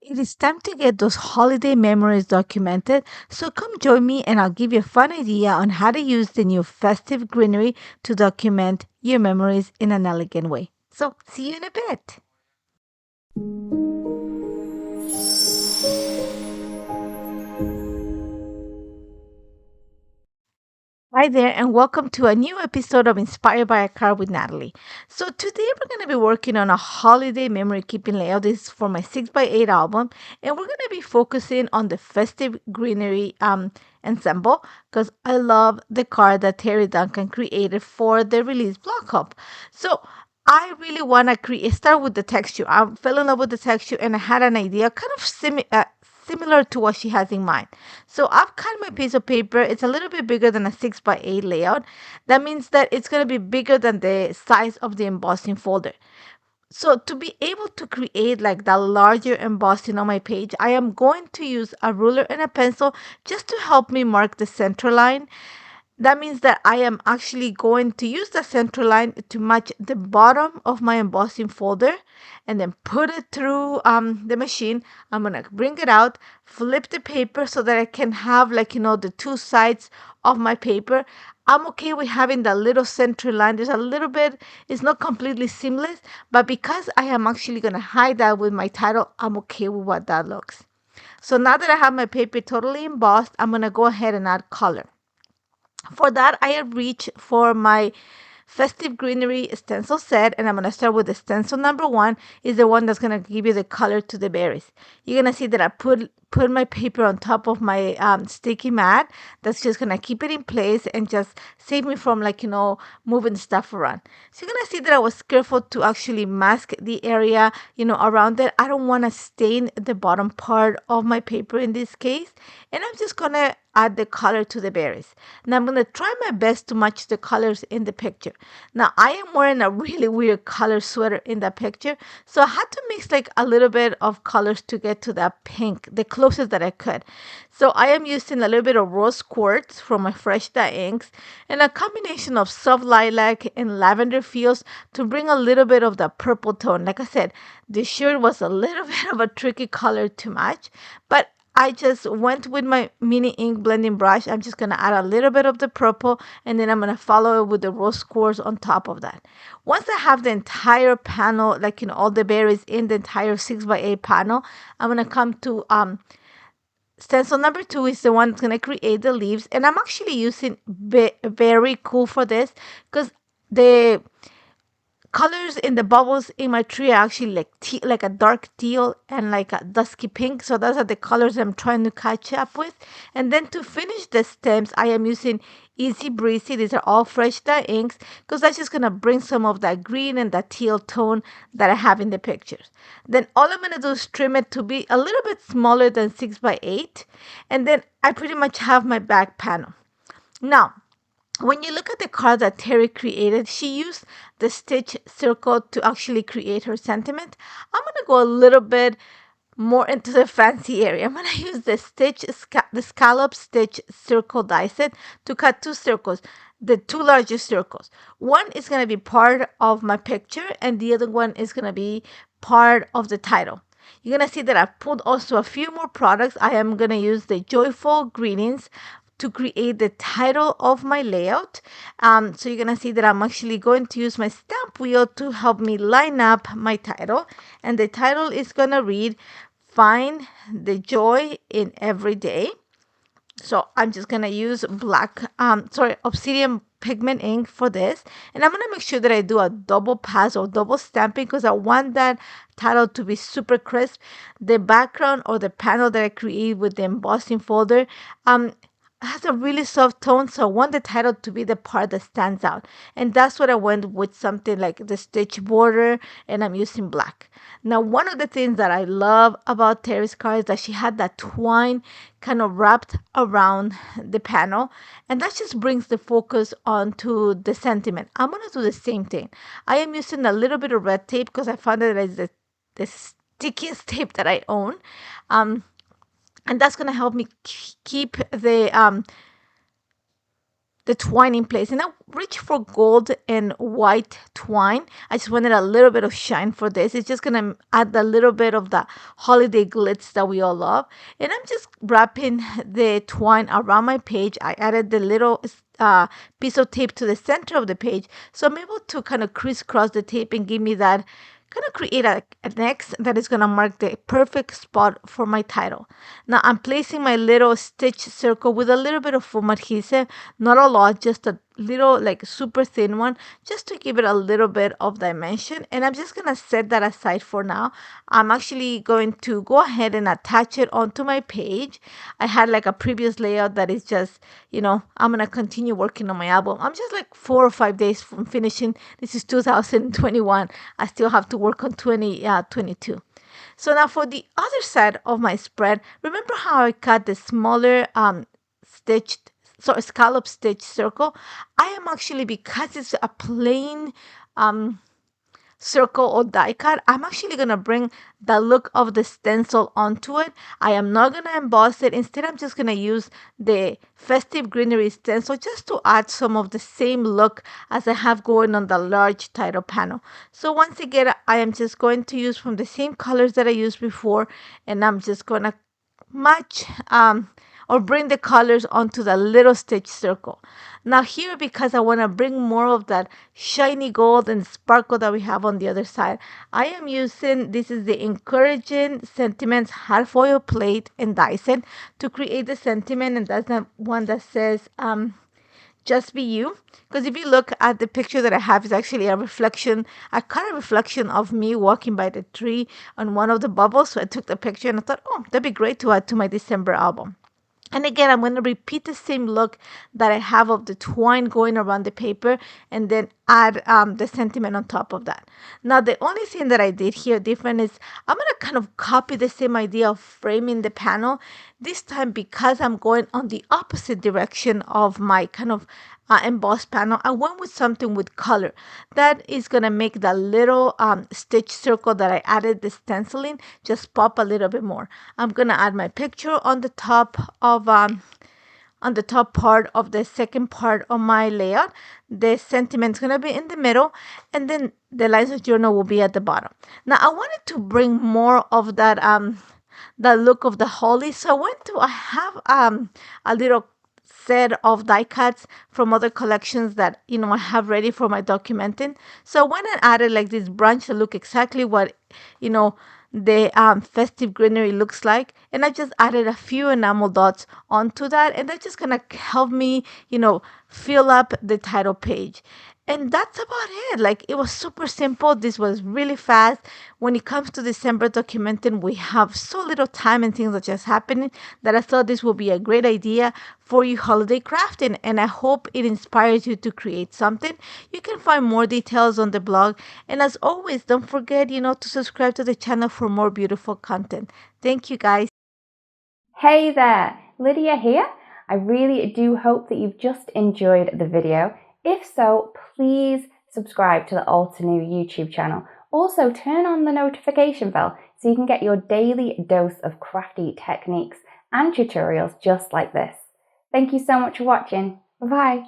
It is time to get those holiday memories documented, so come join me and I'll give you a fun idea on how to use the new Festive Greenery to document your memories in an elegant way. So, see you in a bit. Hi there, and welcome to a new episode of Inspired by a Card with Natalie. So, today we're going to be working on a holiday memory keeping layout. This is for my 6x8 album, and we're going to be focusing on the Festive Greenery ensemble because I love the card that Terry Duncan created for the release block up. So, I really want to start with the texture. I fell in love with the texture and I had an idea kind of similar to what she has in mind. So I've cut my piece of paper. It's a little bit bigger than a 6x8 layout. That means that it's going to be bigger than the size of the embossing folder. So to be able to create like that larger embossing on my page, I am going to use a ruler and a pencil just to help me mark the center line. That means that I am actually going to use the center line to match the bottom of my embossing folder and then put it through the machine. I'm going to bring it out, flip the paper so that I can have the two sides of my paper. I'm okay with having that little center line. There's a little bit, it's not completely seamless, but because I am actually going to hide that with my title, I'm okay with what that looks. So now that I have my paper totally embossed, I'm going to go ahead and add color. For that, I have reached for my Festive Greenery stencil set, and I'm going to start with the stencil number 1 is the one that's going to give you the color to the berries. You're going to see that I put my paper on top of my sticky mat. That's just going to keep it in place and just save me from moving stuff around. So you're going to see that I was careful to actually mask the area around it. I don't want to stain the bottom part of my paper in this case, and I'm just going to add the color to the berries. Now I'm going to try my best to match the colors in the picture. Now I am wearing a really weird color sweater in the picture, so I had to mix like a little bit of colors to get to that pink, the closest that I could. So I am using a little bit of rose quartz from my fresh dye inks and a combination of soft lilac and lavender feels to bring a little bit of the purple tone. Like I said, this shirt was a little bit of a tricky color to match, but I just went with my mini ink blending brush. I'm just going to add a little bit of the purple and then I'm going to follow it with the rose quartz on top of that. Once I have the entire panel, all the berries in the entire 6x8 panel, I'm going to come to stencil number 2 is the one that's going to create the leaves. And I'm actually using very cool for this because the colors in the bubbles in my tree are actually like a dark teal and like a dusky pink. So those are the colors I'm trying to catch up with. And then to finish the stems, I am using Easy Breezy. These are all fresh dye inks because that's just going to bring some of that green and that teal tone that I have in the pictures. Then all I'm going to do is trim it to be a little bit smaller than 6x8. And then I pretty much have my back panel. Now, when you look at the card that Terry created, she used the stitch circle to actually create her sentiment. I'm going to go a little bit more into the fancy area. I'm going to use the scallop stitch circle die set to cut 2 circles, the 2 largest circles. One is going to be part of my picture and the other one is going to be part of the title. You're going to see that I pulled also a few more products. I am going to use the Joyful Greetings to create the title of my layout. So you're going to see that I'm actually going to use my stamp wheel to help me line up my title. And the title is going to read, Find the Joy in Every Day. So I'm just going to use Obsidian Pigment Ink for this. And I'm going to make sure that I do a double pass or double stamping because I want that title to be super crisp. The background or the panel that I create with the embossing folder, has a really soft tone, so I want the title to be the part that stands out. And that's what I went with, something like the stitch border, and I'm using black. Now, one of the things that I love about Terry's card is that she had that twine kind of wrapped around the panel, and that just brings the focus onto the sentiment. I'm going to do the same thing. I am using a little bit of red tape because I found that it's the stickiest tape that I own. And that's going to help me keep the the twine in place. And I reached for gold and white twine. I just wanted a little bit of shine for this. It's just going to add a little bit of the holiday glitz that we all love. And I'm just wrapping the twine around my page. I added the little piece of tape to the center of the page. So I'm able to kind of crisscross the tape and give me that, kind of create an X that is going to mark the perfect spot for my title. Now I'm placing my little stitch circle with a little bit of foam adhesive, not a lot, just a little like super thin one, just to give it a little bit of dimension. And I'm just going to set that aside for now. I'm actually going to go ahead and attach it onto my page. I had like a previous layout that is just, I'm going to continue working on my album. I'm just like 4 or 5 days from finishing. This is 2021. I still have to work on 2022. So now for the other side of my spread, remember how I cut the smaller scallop stitch circle? I am actually, because it's a plain circle or die cut, I'm actually going to bring the look of the stencil onto it. I am not going to emboss it. Instead, I'm just going to use the Festive Greenery stencil just to add some of the same look as I have going on the large title panel. So once again, I am just going to use from the same colors that I used before, and I'm just going to match or bring the colors onto the little stitch circle. Now here, because I want to bring more of that shiny gold and sparkle that we have on the other side, I am using, this is the Encouraging Sentiments half oil plate and die set to create the sentiment, and that's the one that says just be you. Because if you look at the picture that I have, it's actually a reflection, a kind of reflection of me walking by the tree on one of the bubbles. So I took the picture and I thought, oh, that'd be great to add to my December album. And again, I'm going to repeat the same look that I have of the twine going around the paper, and then add the sentiment on top of that. Now, the only thing that I did here different is I'm going to kind of copy the same idea of framing the panel. This time, because I'm going on the opposite direction of my kind of embossed panel, I went with something with color that is going to make the little stitch circle that I added the stenciling just pop a little bit more. I'm going to add my picture on the top of on the top part of the second part of my layout. The sentiment's going to be in the middle, and then the lines of journal will be at the bottom. Now I wanted to bring more of that the look of the holly, so I have a little set of die cuts from other collections that I have ready for my documenting. So I went and added like this branch to look exactly what the Festive Greenery looks like, and I just added a few enamel dots onto that, and that's just gonna help me fill up the title page. And that's about it. Like, it was super simple. This was really fast. When it comes to December documenting, we have so little time and things are just happening that I thought this would be a great idea for you holiday crafting. And I hope it inspires you to create something. You can find more details on the blog. And as always, don't forget, to subscribe to the channel for more beautiful content. Thank you, guys. Hey there, Lydia here. I really do hope that you've just enjoyed the video. If so, please subscribe to the Alter-New YouTube channel. Also, turn on the notification bell so you can get your daily dose of crafty techniques and tutorials just like this. Thank you so much for watching. Bye-bye.